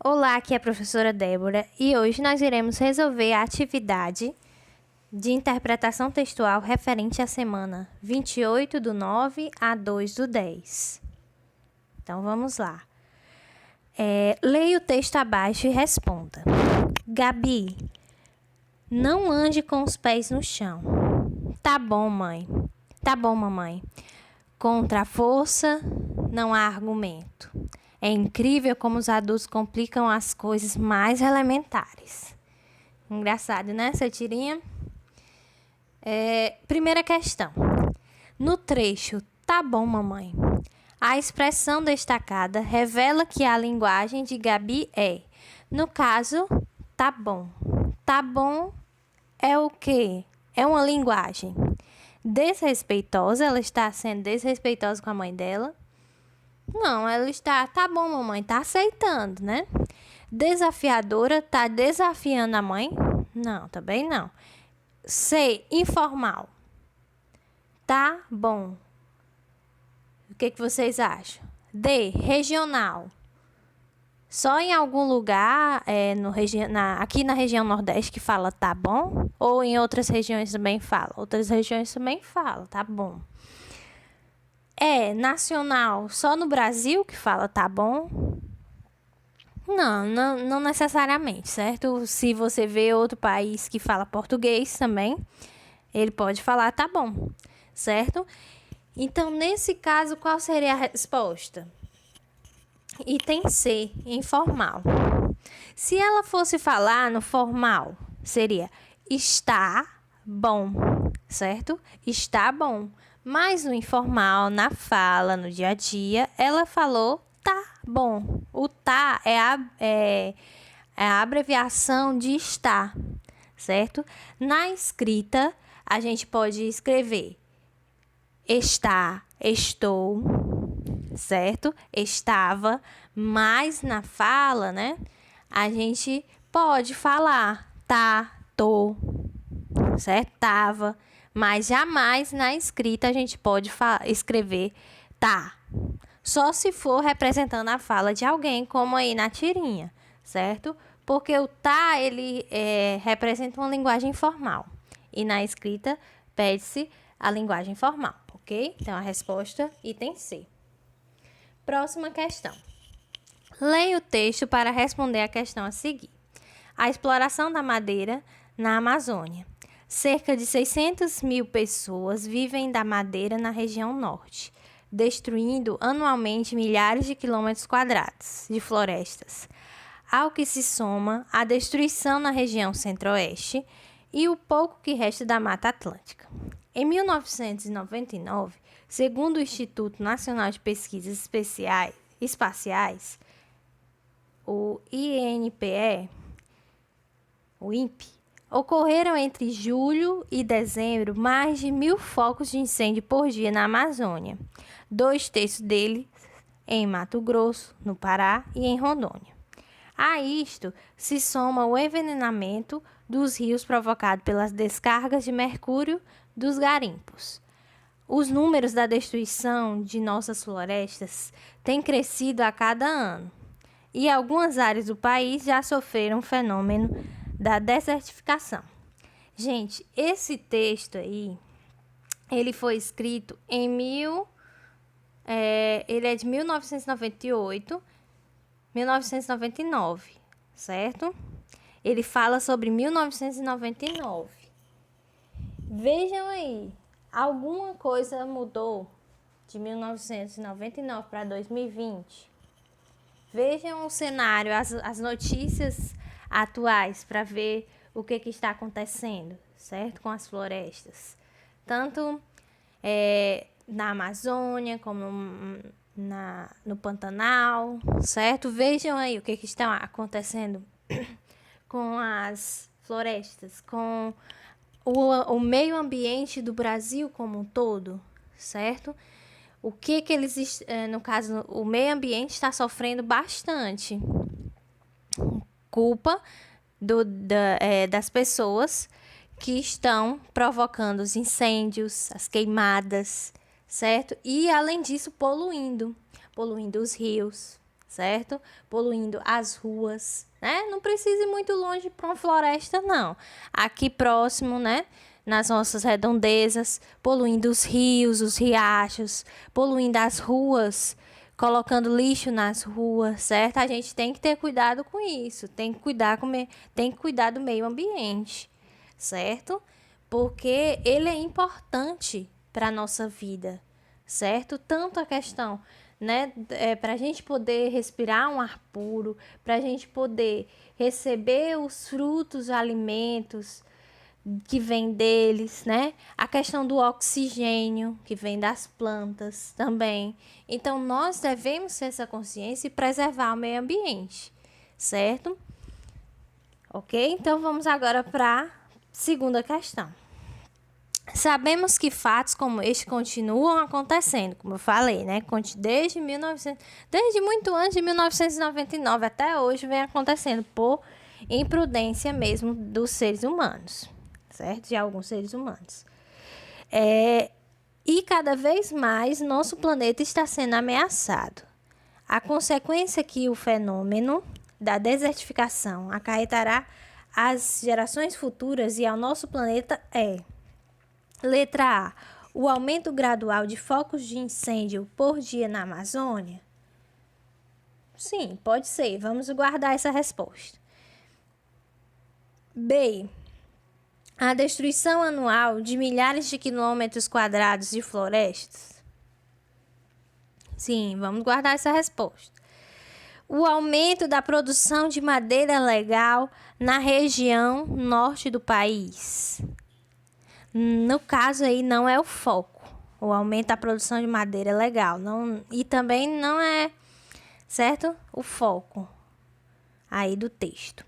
Olá, aqui é a professora Débora e hoje nós iremos resolver a atividade de interpretação textual referente à semana 28/9 a 2/10. Então, vamos lá. Leia o texto abaixo e responda. Gabi, não ande com os pés no chão. Tá bom, mãe. Tá bom, mamãe. Contra a força, não há argumento. É incrível como os adultos complicam as coisas mais elementares. Engraçado, né, essa tirinha? Primeira questão. No trecho, tá bom, mamãe. A expressão destacada revela que a linguagem de Gabi é, no caso, tá bom. Tá bom é o quê? É uma linguagem desrespeitosa, ela está sendo desrespeitosa com a mãe dela. Não, ela está, tá bom, mamãe, tá aceitando, né? Desafiadora, tá desafiando a mãe? Não, também não. C, informal. Tá bom. O que vocês acham? D, regional. Só em algum lugar, aqui na região Nordeste que fala tá bom? Ou em outras regiões também fala? Outras regiões também falam, tá bom. Nacional, só no Brasil que fala tá bom? Não necessariamente, certo? Se você vê outro país que fala português também, ele pode falar tá bom, certo? Então, nesse caso, qual seria a resposta? Item C, informal. Se ela fosse falar no formal, seria está bom, certo? Está bom. Mas no informal, na fala, no dia a dia, ela falou tá bom. O tá é a abreviação de está, certo? Na escrita, a gente pode escrever está, estou, certo? Estava, mas na fala, né? A gente pode falar tá, tô, certo? Tava, mas jamais na escrita a gente pode escrever tá. Só se for representando a fala de alguém, como aí na tirinha, certo? Porque o tá, ele representa uma linguagem formal. E na escrita, pede-se a linguagem formal, ok? Então, a resposta, item C. Próxima questão. Leia o texto para responder a questão a seguir. A exploração da madeira na Amazônia. Cerca de 600 mil pessoas vivem da madeira na região norte, destruindo anualmente milhares de quilômetros quadrados de florestas, ao que se soma a destruição na região centro-oeste e o pouco que resta da Mata Atlântica. Em 1999, segundo o Instituto Nacional de Pesquisas Espaciais, o INPE, o INPE, ocorreram entre julho e dezembro mais de 1.000 focos de incêndio por dia na Amazônia, 2/3 deles em Mato Grosso, no Pará e em Rondônia. A isto se soma o envenenamento dos rios provocado pelas descargas de mercúrio dos garimpos. Os números da destruição de nossas florestas têm crescido a cada ano, e algumas áreas do país já sofreram o fenômeno da desertificação. Gente, esse texto aí, ele foi escrito ele é de 1998, 1999, certo? Ele fala sobre 1999. Vejam aí, alguma coisa mudou de 1999 para 2020? Vejam o cenário, as notícias atuais para ver o que está acontecendo, certo? Com as florestas. Tanto na Amazônia como no Pantanal, certo? Vejam aí o que está acontecendo com as florestas, com o meio ambiente do Brasil como um todo, certo? O que eles, no caso, o meio ambiente está sofrendo bastante. Culpa das pessoas que estão provocando os incêndios, as queimadas, certo? E, além disso, poluindo os rios, certo? Poluindo as ruas, né? Não precisa ir muito longe para uma floresta, não. Aqui próximo, né? Nas nossas redondezas, poluindo os rios, os riachos, poluindo as ruas, colocando lixo nas ruas, certo? A gente tem que ter cuidado com isso, tem que cuidar do meio ambiente, certo? Porque ele é importante para a nossa vida, certo? Tanto a questão, né, para a gente poder respirar um ar puro, para a gente poder receber os frutos, alimentos que vem deles, né? A questão do oxigênio que vem das plantas também. Então, nós devemos ter essa consciência e preservar o meio ambiente, certo? Ok? Então, vamos agora para a segunda questão. Sabemos que fatos como este continuam acontecendo, como eu falei, né? Desde muito antes de 1999 até hoje vem acontecendo por imprudência mesmo dos seres humanos, certo? De alguns seres humanos. E cada vez mais nosso planeta está sendo ameaçado. A consequência que o fenômeno da desertificação acarretará às gerações futuras e ao nosso planeta é: letra A, o aumento gradual de focos de incêndio por dia na Amazônia? Sim, pode ser. Vamos guardar essa resposta. B, a destruição anual de milhares de quilômetros quadrados de florestas? Sim, vamos guardar essa resposta. O aumento da produção de madeira legal na região norte do país? No caso aí não é o foco. O aumento da produção de madeira é legal. E também não é, certo? O foco aí do texto.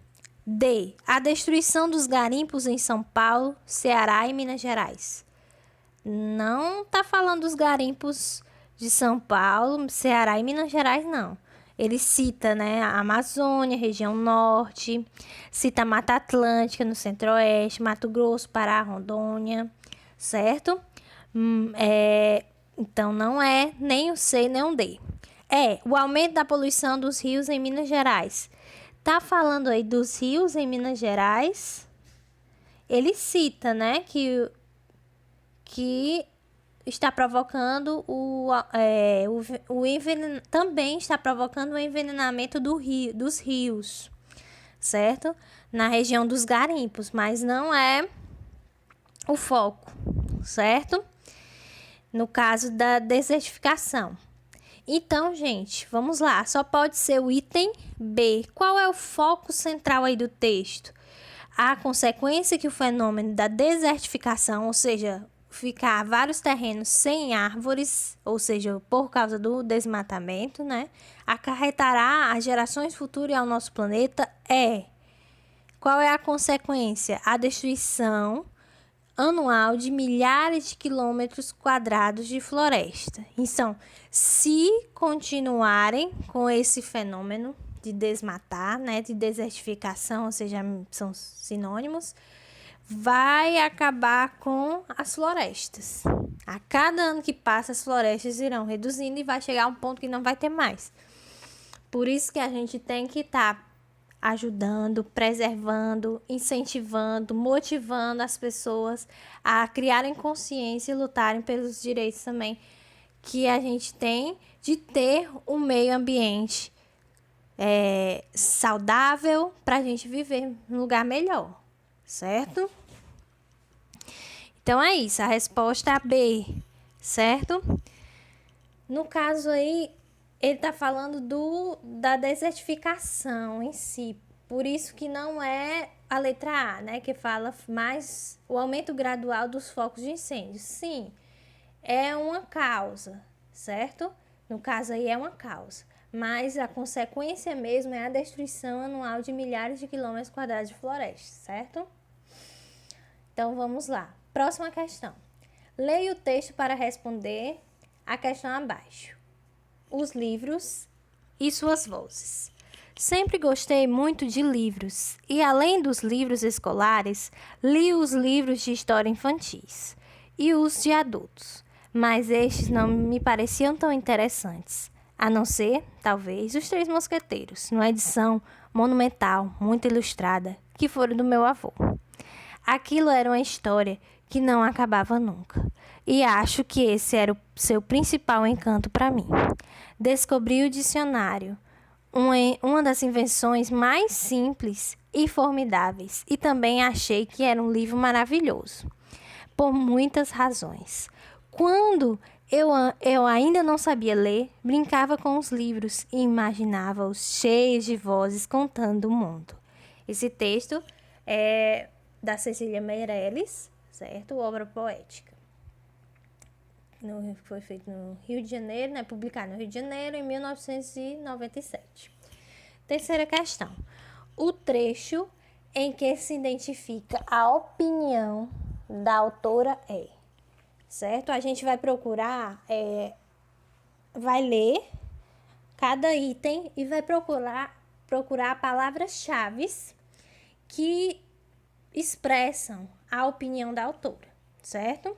D, a destruição dos garimpos em São Paulo, Ceará e Minas Gerais? Não está falando dos garimpos de São Paulo, Ceará e Minas Gerais, não. Ele cita, né, a Amazônia, região norte, cita a Mata Atlântica no centro-oeste, Mato Grosso, Pará, Rondônia, certo? Então, não é nem o C, nem o D. O aumento da poluição dos rios em Minas Gerais. Tá falando aí dos rios em Minas Gerais. Ele cita, né, que está provocando também está provocando o envenenamento dos rios, certo? Na região dos garimpos, mas não é o foco, certo? No caso da desertificação. Então, gente, vamos lá. Só pode ser o item B. Qual é o foco central aí do texto? A consequência que o fenômeno da desertificação, ou seja, ficar vários terrenos sem árvores, ou seja, por causa do desmatamento, né, acarretará às gerações futuras e ao nosso planeta Qual é a consequência? A destruição anual de milhares de quilômetros quadrados de floresta. Então, se continuarem com esse fenômeno de desmatar, né, de desertificação, ou seja, são sinônimos, vai acabar com as florestas. A cada ano que passa, as florestas irão reduzindo e vai chegar a um ponto que não vai ter mais. Por isso que a gente tem que estar ajudando, preservando, incentivando, motivando as pessoas a criarem consciência e lutarem pelos direitos também que a gente tem de ter um meio ambiente saudável para a gente viver num lugar melhor, certo? Então é isso, a resposta é a B, certo? No caso aí, ele está falando da desertificação em si. Por isso que não é a letra A, né? Que fala mais o aumento gradual dos focos de incêndio. Sim, é uma causa, certo? No caso aí é uma causa. Mas a consequência mesmo é a destruição anual de milhares de quilômetros quadrados de floresta, certo? Então vamos lá. Próxima questão. Leia o texto para responder a questão abaixo. Os livros e suas vozes. Sempre gostei muito de livros e, além dos livros escolares, li os livros de história infantis e os de adultos, mas estes não me pareciam tão interessantes. A não ser, talvez, Os Três Mosqueteiros, numa edição monumental, muito ilustrada, que foram do meu avô. Aquilo era uma história que não acabava nunca. E acho que esse era o seu principal encanto para mim. Descobri o dicionário, uma das invenções mais simples e formidáveis, e também achei que era um livro maravilhoso, por muitas razões. Quando eu ainda não sabia ler, brincava com os livros e imaginava-os cheios de vozes contando o mundo. Esse texto é da Cecília Meirelles, certo? Obra poética. Foi feito no Rio de Janeiro, né? Publicado no Rio de Janeiro em 1997. Terceira questão. O trecho em que se identifica a opinião da autora é, certo? A gente vai procurar, vai ler cada item e vai procurar palavras-chave que expressam a opinião da autora, certo?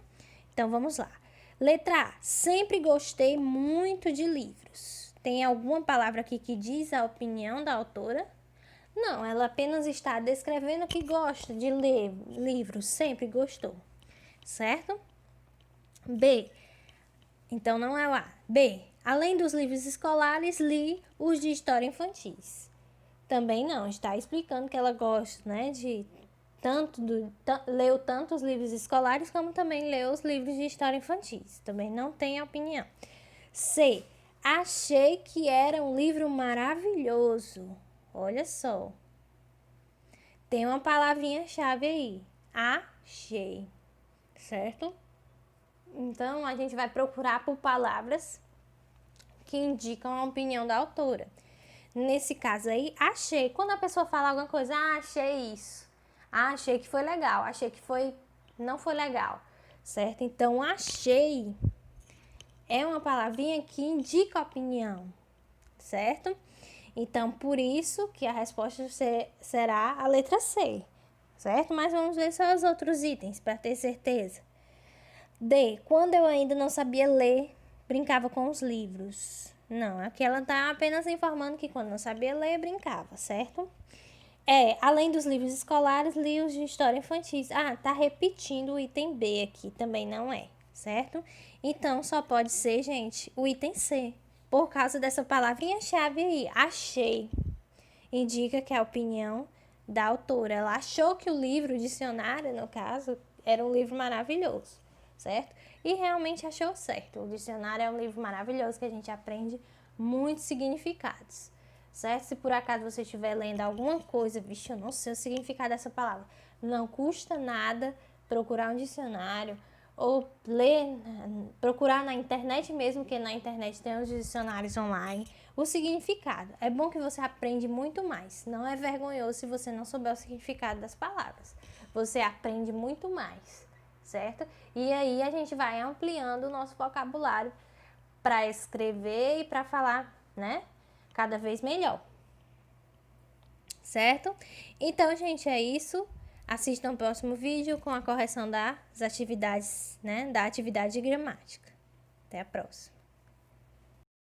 Então, vamos lá. Letra A. Sempre gostei muito de livros. Tem alguma palavra aqui que diz a opinião da autora? Não, ela apenas está descrevendo que gosta de ler livros, sempre gostou, certo? B. Então, não é o A. B. Além dos livros escolares, li os de história infantis. Também não, está explicando que ela gosta, né, de leu tanto os livros escolares como também leu os livros de história infantis. Também não tem opinião. C. Achei que era um livro maravilhoso. Olha só. Tem uma palavrinha-chave aí. Achei. Certo? Então, a gente vai procurar por palavras que indicam a opinião da autora. Nesse caso aí, achei. Quando a pessoa fala alguma coisa, achei isso. Achei que foi legal. Achei que não foi legal. Certo? Então, achei é uma palavrinha que indica opinião. Certo? Então, por isso que a resposta será a letra C. Certo? Mas vamos ver só os outros itens para ter certeza. D. Quando eu ainda não sabia ler, brincava com os livros. Não, aqui ela está apenas informando que quando não sabia ler, brincava, certo? Além dos livros escolares, li os de história infantis. Tá repetindo o item B aqui, também não é, certo? Então, só pode ser, gente, o item C. Por causa dessa palavrinha-chave aí, achei. Indica que é a opinião da autora. Ela achou que o livro, o dicionário, no caso, era um livro maravilhoso, certo? E realmente achou certo. O dicionário é um livro maravilhoso que a gente aprende muitos significados, certo? Se por acaso você estiver lendo alguma coisa, vixe, eu não sei o significado dessa palavra, não custa nada procurar um dicionário ou procurar na internet mesmo, que na internet tem os dicionários online, o significado. É bom que você aprende muito mais. Não é vergonhoso se você não souber o significado das palavras. Você aprende muito mais, certo? E aí a gente vai ampliando o nosso vocabulário para escrever e para falar, né? Cada vez melhor. Certo? Então, gente, é isso. Assistam o próximo vídeo com a correção das atividades, né? Da atividade de gramática. Até a próxima.